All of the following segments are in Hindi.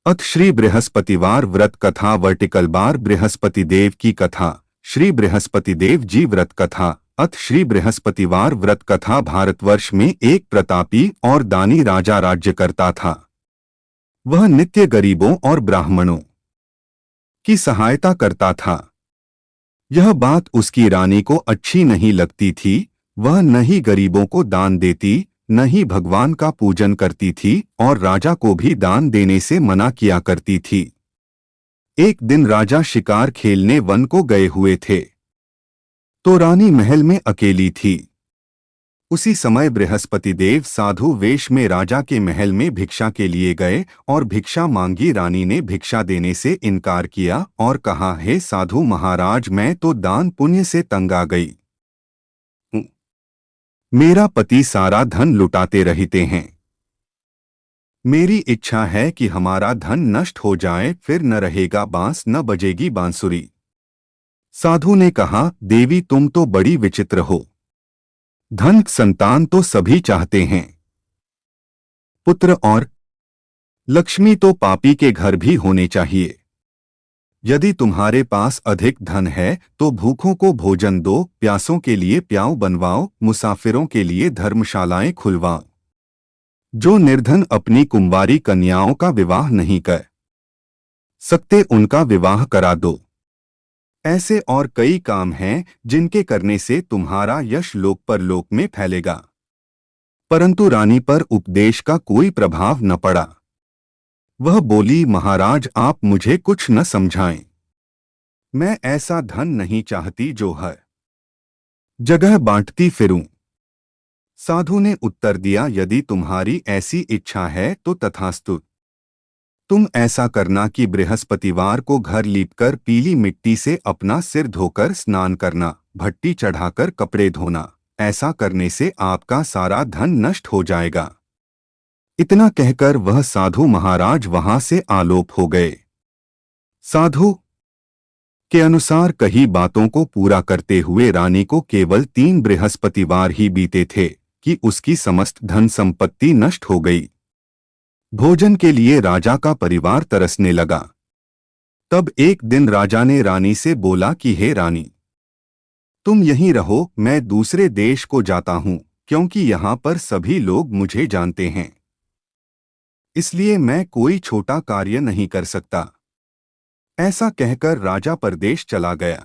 अथ श्री बृहस्पतिवार व्रत कथा वर्टिकल बार बृहस्पति देव की कथा। श्री बृहस्पति देव जी व्रत कथा। अथ श्री बृहस्पतिवार व्रत कथा। भारतवर्ष में एक प्रतापी और दानी राजा राज्य करता था। वह नित्य गरीबों और ब्राह्मणों की सहायता करता था। यह बात उसकी रानी को अच्छी नहीं लगती थी। वह न ही गरीबों को दान देती, न ही भगवान का पूजन करती थी और राजा को भी दान देने से मना किया करती थी। एक दिन राजा शिकार खेलने वन को गए हुए थे, तो रानी महल में अकेली थी। उसी समय बृहस्पति देव साधु वेश में राजा के महल में भिक्षा के लिए गए और भिक्षा मांगी। रानी ने भिक्षा देने से इनकार किया और कहा, हे साधु महाराज, मैं तो दान पुण्य से तंग आ गई। मेरा पति सारा धन लुटाते रहते हैं। मेरी इच्छा है कि हमारा धन नष्ट हो जाए, फिर न रहेगा बांस न बजेगी बांसुरी। साधु ने कहा, देवी तुम तो बड़ी विचित्र हो। धन संतान तो सभी चाहते हैं, पुत्र और लक्ष्मी तो पापी के घर भी होने चाहिए। यदि तुम्हारे पास अधिक धन है तो भूखों को भोजन दो, प्यासों के लिए प्याऊ बनवाओ, मुसाफिरों के लिए धर्मशालाएं खुलवाओ। जो निर्धन अपनी कुंवारी कन्याओं का विवाह नहीं कर सकते, उनका विवाह करा दो। ऐसे और कई काम हैं जिनके करने से तुम्हारा यश लोक परलोक में फैलेगा। परंतु रानी पर उपदेश का कोई प्रभाव न पड़ा। वह बोली, महाराज आप मुझे कुछ न समझाएं। मैं ऐसा धन नहीं चाहती जो हर जगह बांटती फिरूं। साधु ने उत्तर दिया, यदि तुम्हारी ऐसी इच्छा है तो तथास्तु। तुम ऐसा करना कि बृहस्पतिवार को घर लीपकर पीली मिट्टी से अपना सिर धोकर स्नान करना, भट्टी चढ़ाकर कपड़े धोना। ऐसा करने से आपका सारा धन नष्ट हो जाएगा। इतना कहकर वह साधु महाराज वहां से आलोप हो गए। साधु के अनुसार कही बातों को पूरा करते हुए रानी को केवल 3 बृहस्पतिवार ही बीते थे कि उसकी समस्त धन संपत्ति नष्ट हो गई। भोजन के लिए राजा का परिवार तरसने लगा। तब एक दिन राजा ने रानी से बोला कि हे रानी, तुम यहीं रहो, मैं दूसरे देश को जाता हूं, क्योंकि यहां पर सभी लोग मुझे जानते हैं। इसलिए मैं कोई छोटा कार्य नहीं कर सकता। ऐसा कहकर राजा परदेश चला गया।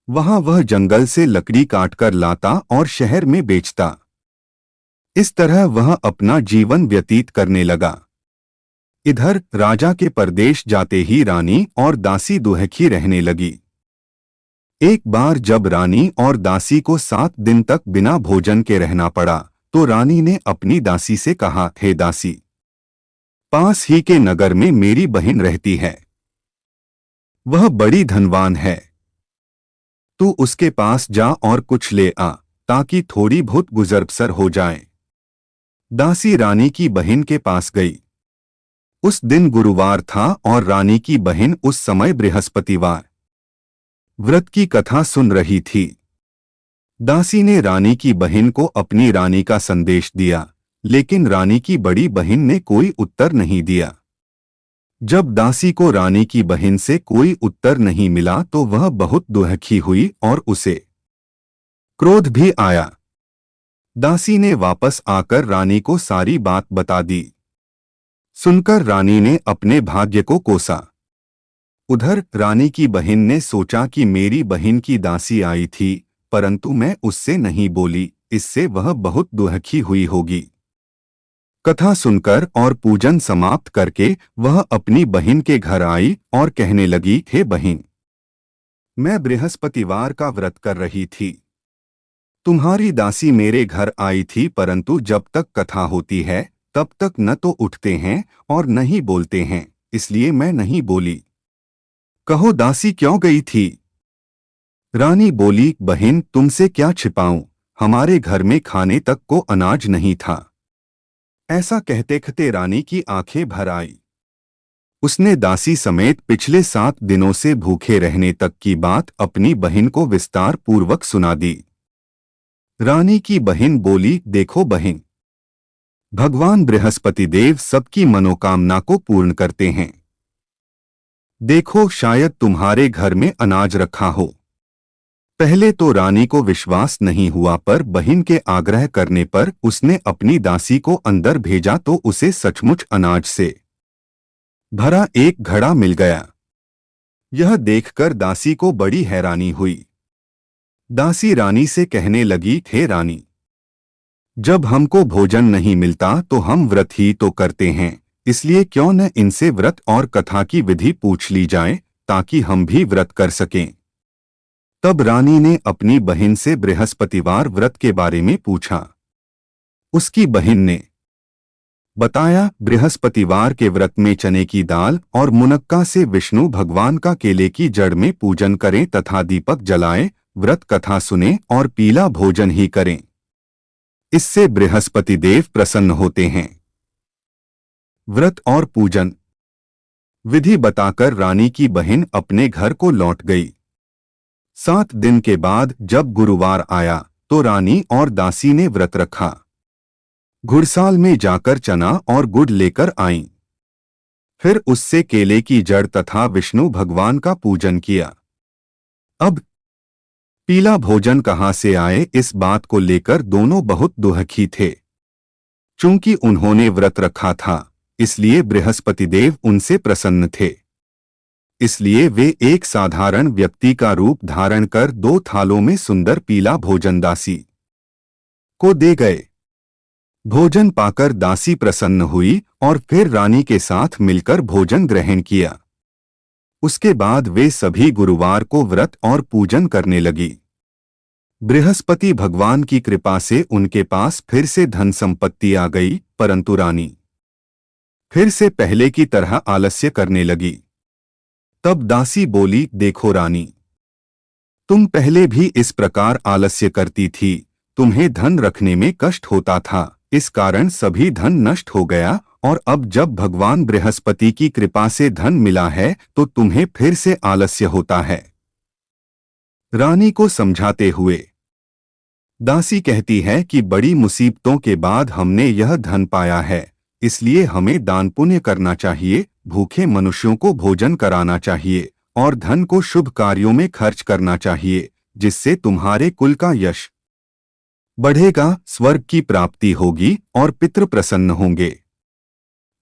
वहां वह जंगल से लकड़ी काटकर लाता और शहर में बेचता। इस तरह वह अपना जीवन व्यतीत करने लगा। इधर राजा के परदेश जाते ही रानी और दासी दुहखी रहने लगी। एक बार जब रानी और दासी को 7 दिन तक बिना भोजन के रहना पड़ा, तो रानी ने अपनी दासी से कहा, हे दासी, पास ही के नगर में मेरी बहन रहती है। वह बड़ी धनवान है। तू उसके पास जा और कुछ ले आ, ताकि थोड़ी बहुत गुजर बसर हो जाए। दासी रानी की बहन के पास गई। उस दिन गुरुवार था और रानी की बहन उस समय बृहस्पतिवार व्रत की कथा सुन रही थी। दासी ने रानी की बहन को अपनी रानी का संदेश दिया, लेकिन रानी की बड़ी बहन ने कोई उत्तर नहीं दिया। जब दासी को रानी की बहन से कोई उत्तर नहीं मिला तो वह बहुत दुखी हुई और उसे क्रोध भी आया। दासी ने वापस आकर रानी को सारी बात बता दी। सुनकर रानी ने अपने भाग्य को कोसा। उधर रानी की बहन ने सोचा कि मेरी बहन की दासी आई थी, परंतु मैं उससे नहीं बोली, इससे वह बहुत दुखी हुई होगी। कथा सुनकर और पूजन समाप्त करके वह अपनी बहन के घर आई और कहने लगी, हे बहन, मैं बृहस्पतिवार का व्रत कर रही थी। तुम्हारी दासी मेरे घर आई थी, परंतु जब तक कथा होती है तब तक न तो उठते हैं और न ही बोलते हैं, इसलिए मैं नहीं बोली। कहो दासी क्यों गई थी? रानी बोली, बहन तुमसे क्या छिपाऊं, हमारे घर में खाने तक को अनाज नहीं था। ऐसा कहते कहते रानी की आंखें भर आई। उसने दासी समेत पिछले 7 दिनों से भूखे रहने तक की बात अपनी बहन को विस्तार पूर्वक सुना दी। रानी की बहन बोली, देखो बहन, भगवान बृहस्पति देव सबकी मनोकामना को पूर्ण करते हैं। देखो, शायद तुम्हारे घर में अनाज रखा हो। पहले तो रानी को विश्वास नहीं हुआ, पर बहन के आग्रह करने पर उसने अपनी दासी को अंदर भेजा तो उसे सचमुच अनाज से भरा एक घड़ा मिल गया। यह देखकर दासी को बड़ी हैरानी हुई। दासी रानी से कहने लगी, हे रानी, जब हमको भोजन नहीं मिलता तो हम व्रत ही तो करते हैं, इसलिए क्यों न इनसे व्रत और कथा की विधि पूछ ली जाए ताकि हम भी व्रत कर सकें। तब रानी ने अपनी बहन से बृहस्पतिवार व्रत के बारे में पूछा। उसकी बहन ने बताया, बृहस्पतिवार के व्रत में चने की दाल और मुनक्का से विष्णु भगवान का केले की जड़ में पूजन करें तथा दीपक जलाएं, व्रत कथा सुने और पीला भोजन ही करें। इससे बृहस्पति देव प्रसन्न होते हैं। व्रत और पूजन विधि बताकर रानी की बहन अपने घर को लौट गई। 7 दिन के बाद जब गुरुवार आया तो रानी और दासी ने व्रत रखा। घुड़साल में जाकर चना और गुड़ लेकर आईं। फिर उससे केले की जड़ तथा विष्णु भगवान का पूजन किया। अब पीला भोजन कहाँ से आए, इस बात को लेकर दोनों बहुत दुखी थे। चूंकि उन्होंने व्रत रखा था, इसलिए बृहस्पति देव उनसे प्रसन्न थे। इसलिए वे एक साधारण व्यक्ति का रूप धारण कर 2 थालों में सुंदर पीला भोजन दासी को दे गए। भोजन पाकर दासी प्रसन्न हुई और फिर रानी के साथ मिलकर भोजन ग्रहण किया। उसके बाद वे सभी गुरुवार को व्रत और पूजन करने लगी। बृहस्पति भगवान की कृपा से उनके पास फिर से धन संपत्ति आ गई, परंतु रानी फिर से पहले की तरह आलस्य करने लगी। तब दासी बोली, देखो रानी, तुम पहले भी इस प्रकार आलस्य करती थी। तुम्हें धन रखने में कष्ट होता था, इस कारण सभी धन नष्ट हो गया, और अब जब भगवान बृहस्पति की कृपा से धन मिला है तो तुम्हें फिर से आलस्य होता है। रानी को समझाते हुए दासी कहती है कि बड़ी मुसीबतों के बाद हमने यह धन पाया है, इसलिए हमें दान पुण्य करना चाहिए, भूखे मनुष्यों को भोजन कराना चाहिए और धन को शुभ कार्यों में खर्च करना चाहिए, जिससे तुम्हारे कुल का यश बढ़ेगा, स्वर्ग की प्राप्ति होगी और पितृ प्रसन्न होंगे।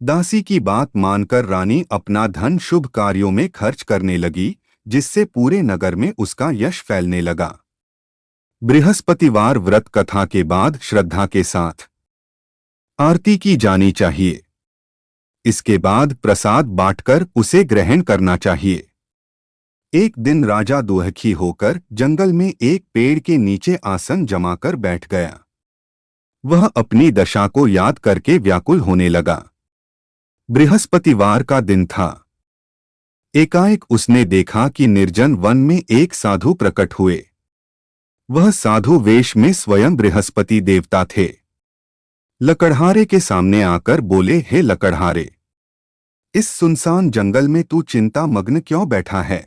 दासी की बात मानकर रानी अपना धन शुभ कार्यों में खर्च करने लगी, जिससे पूरे नगर में उसका यश फैलने लगा। बृहस्पतिवार व्रत कथा के बाद श्रद्धा के साथ आरती की जानी चाहिए। इसके बाद प्रसाद बांटकर उसे ग्रहण करना चाहिए। एक दिन राजा दुखी होकर जंगल में एक पेड़ के नीचे आसन जमाकर बैठ गया। वह अपनी दशा को याद करके व्याकुल होने लगा। बृहस्पतिवार का दिन था। एकाएक उसने देखा कि निर्जन वन में एक साधु प्रकट हुए। वह साधु वेश में स्वयं बृहस्पति देवता थे। लकड़हारे के सामने आकर बोले, हे लकड़हारे, इस सुनसान जंगल में तू चिंता मग्न क्यों बैठा है?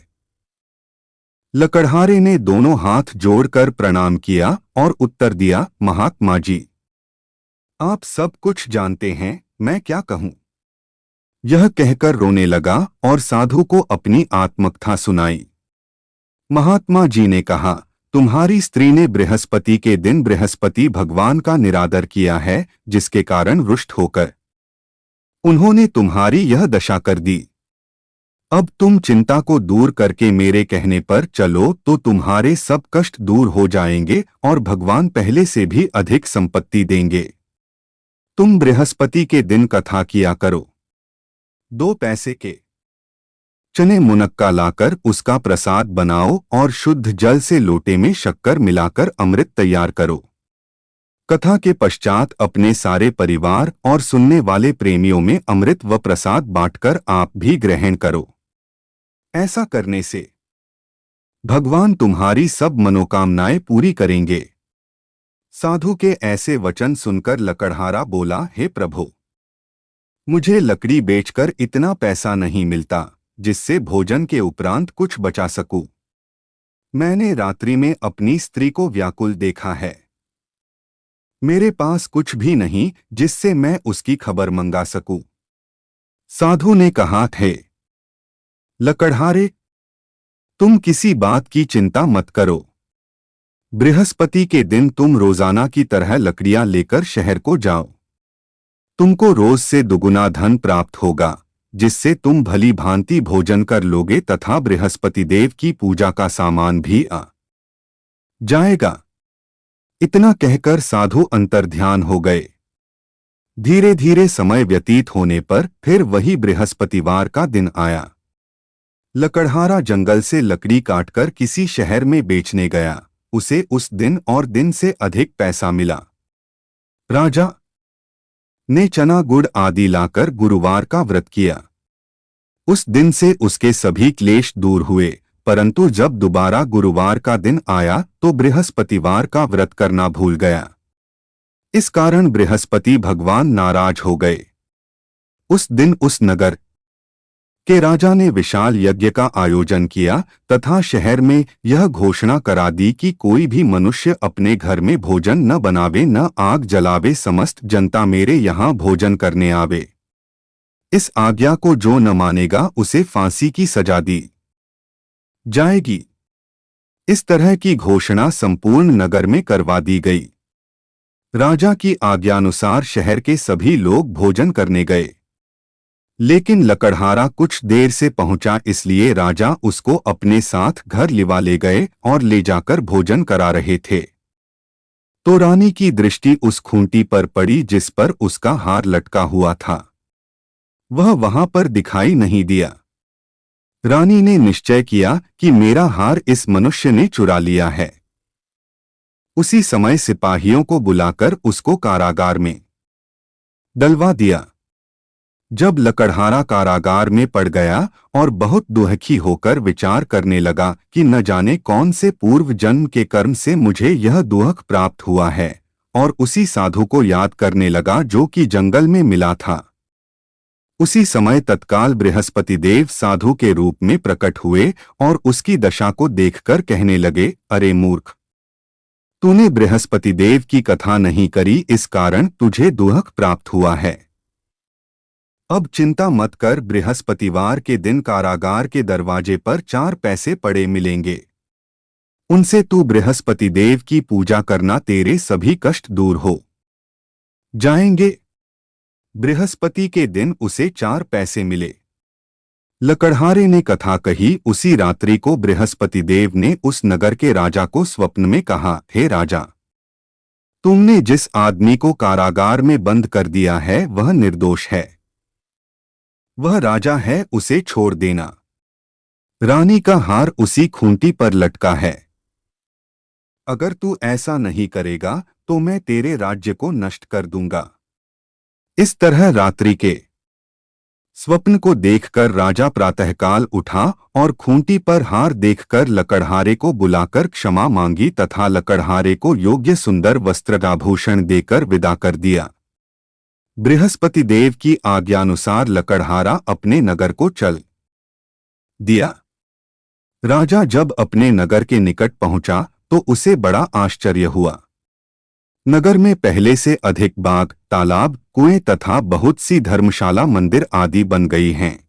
लकड़हारे ने दोनों हाथ जोड़कर प्रणाम किया और उत्तर दिया, महात्मा जी, आप सब कुछ जानते हैं, मैं क्या कहूं? यह कहकर रोने लगा और साधु को अपनी आत्मकथा सुनाई। महात्मा जी ने कहा, तुम्हारी स्त्री ने बृहस्पति के दिन बृहस्पति भगवान का निरादर किया है, जिसके कारण रुष्ट होकर उन्होंने तुम्हारी यह दशा कर दी। अब तुम चिंता को दूर करके मेरे कहने पर चलो तो तुम्हारे सब कष्ट दूर हो जाएंगे और भगवान पहले से भी अधिक संपत्ति देंगे। तुम बृहस्पति के दिन कथा किया करो। 2 पैसे के चने मुनक्का लाकर उसका प्रसाद बनाओ और शुद्ध जल से लोटे में शक्कर मिलाकर अमृत तैयार करो। कथा के पश्चात अपने सारे परिवार और सुनने वाले प्रेमियों में अमृत व प्रसाद बांटकर आप भी ग्रहण करो। ऐसा करने से भगवान तुम्हारी सब मनोकामनाएं पूरी करेंगे। साधु के ऐसे वचन सुनकर लकड़हारा बोला, हे प्रभु, मुझे लकड़ी बेचकर इतना पैसा नहीं मिलता जिससे भोजन के उपरांत कुछ बचा सकूं। मैंने रात्रि में अपनी स्त्री को व्याकुल देखा है। मेरे पास कुछ भी नहीं जिससे मैं उसकी खबर मंगा सकूं। साधु ने कहा थे, लकड़हारे, तुम किसी बात की चिंता मत करो। बृहस्पति के दिन तुम रोजाना की तरह लकड़ियां लेकर शहर को जाओ। तुमको रोज से दुगुना धन प्राप्त होगा, जिससे तुम भली भांति भोजन कर लोगे तथा बृहस्पति देव की पूजा का सामान भी आ जाएगा। इतना कहकर साधु अंतर्ध्यान हो गए। धीरे धीरे समय व्यतीत होने पर फिर वही बृहस्पतिवार का दिन आया। लकड़हारा जंगल से लकड़ी काटकर किसी शहर में बेचने गया। उसे उस दिन और दिन से अधिक पैसा मिला। राजा ने चना गुड़ आदि लाकर गुरुवार का व्रत किया। उस दिन से उसके सभी क्लेश दूर हुए, परंतु जब दोबारा गुरुवार का दिन आया तो बृहस्पतिवार का व्रत करना भूल गया। इस कारण बृहस्पति भगवान नाराज हो गए। उस दिन उस नगर के राजा ने विशाल यज्ञ का आयोजन किया तथा शहर में यह घोषणा करा दी कि कोई भी मनुष्य अपने घर में भोजन न बनावे न आग जलावे, समस्त जनता मेरे यहाँ भोजन करने आवे। इस आज्ञा को जो न मानेगा उसे फांसी की सजा दी जाएगी। इस तरह की घोषणा संपूर्ण नगर में करवा दी गई। राजा की आज्ञानुसार शहर के सभी लोग भोजन करने गए, लेकिन लकड़हारा कुछ देर से पहुंचा, इसलिए राजा उसको अपने साथ घर लिवा ले गए और ले जाकर भोजन करा रहे थे। तो रानी की दृष्टि उस खूंटी पर पड़ी जिस पर उसका हार लटका हुआ था। वह वहां पर दिखाई नहीं दिया। रानी ने निश्चय किया कि मेरा हार इस मनुष्य ने चुरा लिया है। उसी समय सिपाहियों को बुलाकर उसको कारागार में डलवा दिया। जब लकड़हारा कारागार में पड़ गया और बहुत दुखी होकर विचार करने लगा कि न जाने कौन से पूर्व जन्म के कर्म से मुझे यह दुख प्राप्त हुआ है, और उसी साधु को याद करने लगा जो कि जंगल में मिला था। उसी समय तत्काल बृहस्पति देव साधु के रूप में प्रकट हुए और उसकी दशा को देखकर कहने लगे, अरे मूर्ख, तूने बृहस्पति देव की कथा नहीं करी, इस कारण तुझे दुख प्राप्त हुआ है। अब चिंता मत कर, बृहस्पतिवार के दिन कारागार के दरवाजे पर 4 पैसे पड़े मिलेंगे। उनसे तू बृहस्पति देव की पूजा करना, तेरे सभी कष्ट दूर हो जाएंगे। बृहस्पति के दिन उसे 4 पैसे मिले। लकड़हारे ने कथा कही। उसी रात्रि को बृहस्पति देव ने उस नगर के राजा को स्वप्न में कहा, हे राजा, तुमने जिस आदमी को कारागार में बंद कर दिया है वह निर्दोष है। वह राजा है, उसे छोड़ देना। रानी का हार उसी खूंटी पर लटका है। अगर तू ऐसा नहीं करेगा तो मैं तेरे राज्य को नष्ट कर दूंगा। इस तरह रात्रि के स्वप्न को देखकर राजा प्रातःकाल उठा और खूंटी पर हार देखकर लकड़हारे को बुलाकर क्षमा मांगी तथा लकड़हारे को योग्य सुंदर वस्त्राभूषण देकर विदा कर दिया। बृहस्पति देव की आज्ञानुसार लकड़हारा अपने नगर को चल दिया। राजा जब अपने नगर के निकट पहुंचा तो उसे बड़ा आश्चर्य हुआ। नगर में पहले से अधिक बाग, तालाब, कुएं तथा बहुत सी धर्मशाला, मंदिर आदि बन गई हैं।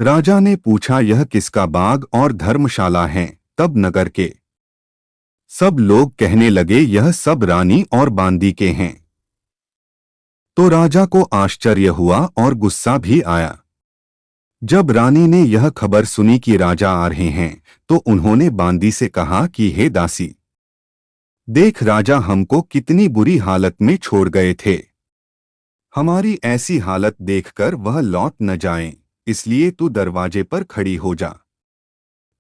राजा ने पूछा, यह किसका बाग और धर्मशाला है? तब नगर के सब लोग कहने लगे, यह सब रानी और बांदी के हैं। तो राजा को आश्चर्य हुआ और गुस्सा भी आया। जब रानी ने यह खबर सुनी कि राजा आ रहे हैं तो उन्होंने बांदी से कहा कि हे दासी, देख राजा हमको कितनी बुरी हालत में छोड़ गए थे। हमारी ऐसी हालत देखकर वह लौट न जाएं, इसलिए तू दरवाजे पर खड़ी हो जा।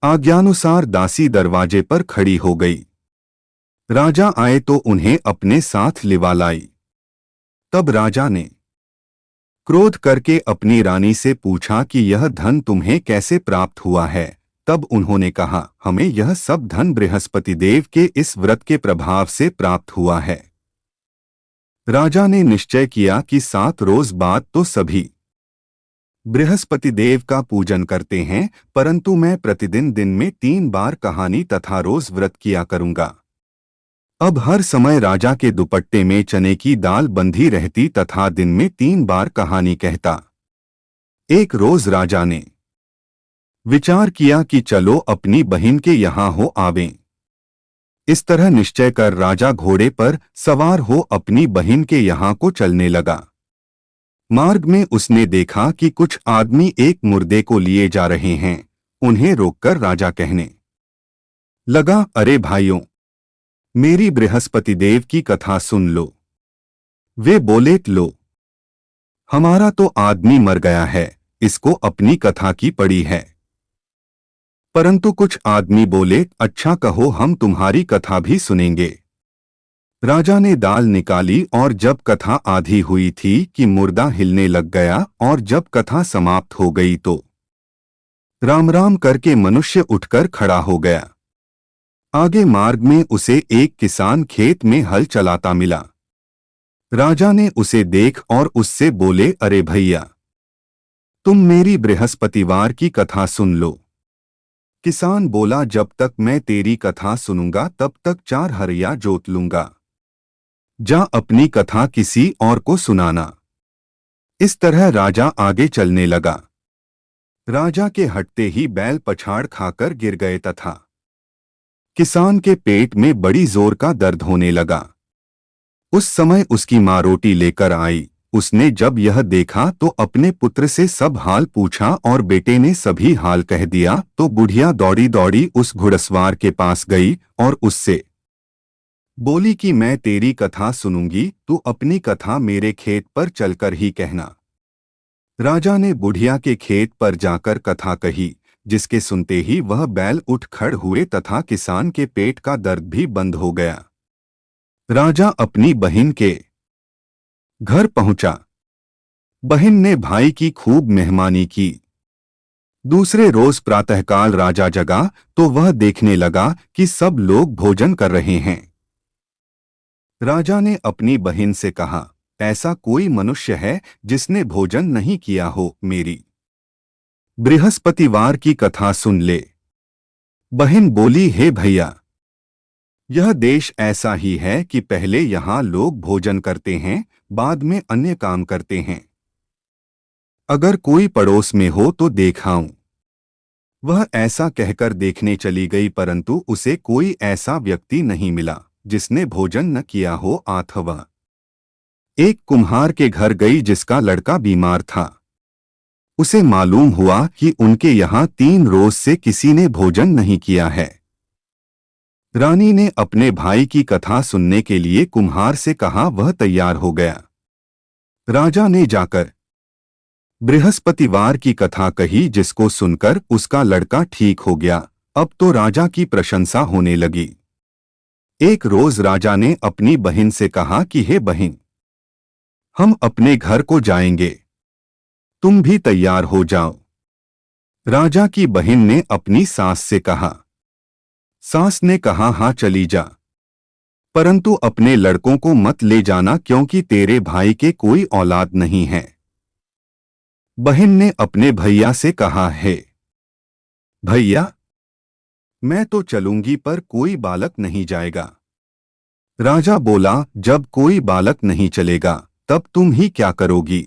आज्ञानुसार दासी दरवाजे पर खड़ी हो गई। राजा आए तो उन्हें अपने साथ लिवा लाई। तब राजा ने क्रोध करके अपनी रानी से पूछा कि यह धन तुम्हें कैसे प्राप्त हुआ है? तब उन्होंने कहा, हमें यह सब धन बृहस्पति देव के इस व्रत के प्रभाव से प्राप्त हुआ है। राजा ने निश्चय किया कि 7 रोज बाद तो सभी बृहस्पति देव का पूजन करते हैं, परंतु मैं प्रतिदिन दिन में 3 बार कहानी तथा रोज व्रत किया करूंगा। अब हर समय राजा के दुपट्टे में चने की दाल बंधी रहती तथा दिन में 3 बार कहानी कहता। एक रोज राजा ने विचार किया कि चलो अपनी बहन के यहाँ हो आवें। इस तरह निश्चय कर राजा घोड़े पर सवार हो अपनी बहन के यहाँ को चलने लगा। मार्ग में उसने देखा कि कुछ आदमी एक मुर्दे को लिए जा रहे हैं। उन्हें रोककर राजा कहने लगा, अरे भाइयों, मेरी बृहस्पति देव की कथा सुन लो। वे बोले, लो, हमारा तो आदमी मर गया है, इसको अपनी कथा की पड़ी है। परंतु कुछ आदमी बोले, अच्छा कहो, हम तुम्हारी कथा भी सुनेंगे। राजा ने दाल निकाली और जब कथा आधी हुई थी कि मुर्दा हिलने लग गया और जब कथा समाप्त हो गई तो राम राम करके मनुष्य उठकर खड़ा हो गया। आगे मार्ग में उसे एक किसान खेत में हल चलाता मिला। राजा ने उसे देख और उससे बोले, अरे भैया, तुम मेरी बृहस्पतिवार की कथा सुन लो। किसान बोला, जब तक मैं तेरी कथा सुनूंगा तब तक 4 हरिया जोत लूंगा। जा अपनी कथा किसी और को सुनाना। इस तरह राजा आगे चलने लगा। राजा के हटते ही बैल पछाड़ खाकर गिर गए तथा किसान के पेट में बड़ी जोर का दर्द होने लगा। उस समय उसकी माँ रोटी लेकर आई। उसने जब यह देखा तो अपने पुत्र से सब हाल पूछा और बेटे ने सभी हाल कह दिया तो बुढ़िया दौड़ी दौड़ी उस घुड़सवार के पास गई और उससे बोली कि मैं तेरी कथा सुनूंगी, तू अपनी कथा मेरे खेत पर चलकर ही कहना। राजा ने बुढ़िया के खेत पर जाकर कथा कही, जिसके सुनते ही वह बैल उठ खड़ हुए तथा किसान के पेट का दर्द भी बंद हो गया। राजा अपनी बहन के घर पहुंचा। बहन ने भाई की खूब मेहमानी की। दूसरे रोज प्रातःकाल राजा जगा तो वह देखने लगा कि सब लोग भोजन कर रहे हैं। राजा ने अपनी बहन से कहा, ऐसा कोई मनुष्य है जिसने भोजन नहीं किया हो, मेरी बृहस्पतिवार की कथा सुन ले। बहन बोली, हे भैया, यह देश ऐसा ही है कि पहले यहाँ लोग भोजन करते हैं, बाद में अन्य काम करते हैं। अगर कोई पड़ोस में हो तो देखाऊं। वह ऐसा कहकर देखने चली गई, परंतु उसे कोई ऐसा व्यक्ति नहीं मिला जिसने भोजन न किया हो। अथवा एक कुम्हार के घर गई जिसका लड़का बीमार था। उसे मालूम हुआ कि उनके यहाँ 3 रोज से किसी ने भोजन नहीं किया है। रानी ने अपने भाई की कथा सुनने के लिए कुम्हार से कहा, वह तैयार हो गया। राजा ने जाकर बृहस्पतिवार की कथा कही, जिसको सुनकर उसका लड़का ठीक हो गया। अब तो राजा की प्रशंसा होने लगी। एक रोज राजा ने अपनी बहन से कहा कि हे बहन, हम अपने घर को जाएंगे, तुम भी तैयार हो जाओ। राजा की बहन ने अपनी सास से कहा। सास ने कहा, हाँ चली जा, परंतु अपने लड़कों को मत ले जाना क्योंकि तेरे भाई के कोई औलाद नहीं है। बहन ने अपने भैया से कहा, है भैया, मैं तो चलूंगी पर कोई बालक नहीं जाएगा। राजा बोला, जब कोई बालक नहीं चलेगा तब तुम ही क्या करोगी।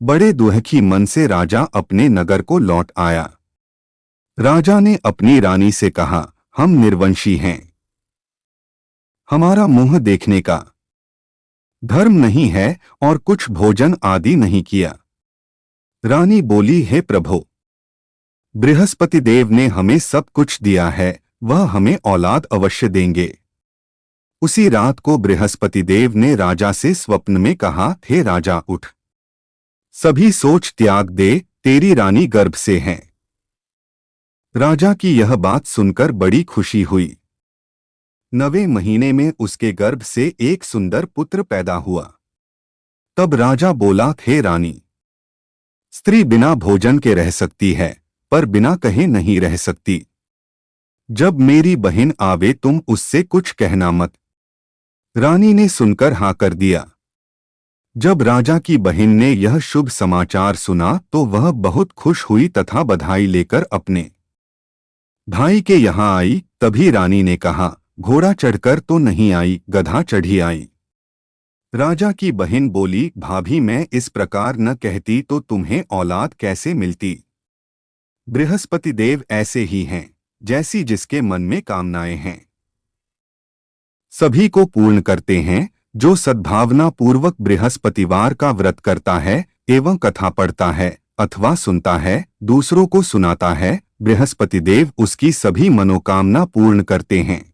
बड़े दुखी मन से राजा अपने नगर को लौट आया। राजा ने अपनी रानी से कहा, हम निर्वंशी हैं, हमारा मुंह देखने का धर्म नहीं है और कुछ भोजन आदि नहीं किया। रानी बोली, हे प्रभु, बृहस्पति देव ने हमें सब कुछ दिया है, वह हमें औलाद अवश्य देंगे। उसी रात को बृहस्पति देव ने राजा से स्वप्न में कहा, हे राजा, उठ, सभी सोच त्याग दे, तेरी रानी गर्भ से है। राजा की यह बात सुनकर बड़ी खुशी हुई। 9वें महीने में उसके गर्भ से एक सुंदर पुत्र पैदा हुआ। तब राजा बोला, हे रानी, स्त्री बिना भोजन के रह सकती है पर बिना कहे नहीं रह सकती। जब मेरी बहन आवे तुम उससे कुछ कहना मत। रानी ने सुनकर हाँ कर दिया। जब राजा की बहन ने यह शुभ समाचार सुना तो वह बहुत खुश हुई तथा बधाई लेकर अपने भाई के यहाँ आई। तभी रानी ने कहा, घोड़ा चढ़कर तो नहीं आई, गधा चढ़ी आई। राजा की बहन बोली, भाभी मैं इस प्रकार न कहती तो तुम्हें औलाद कैसे मिलती। बृहस्पति देव ऐसे ही हैं, जैसी जिसके मन में कामनाएं हैं सभी को पूर्ण करते हैं। जो सद्भावना पूर्वक बृहस्पतिवार का व्रत करता है एवं कथा पढ़ता है अथवा सुनता है, दूसरों को सुनाता है, बृहस्पति देव उसकी सभी मनोकामना पूर्ण करते हैं।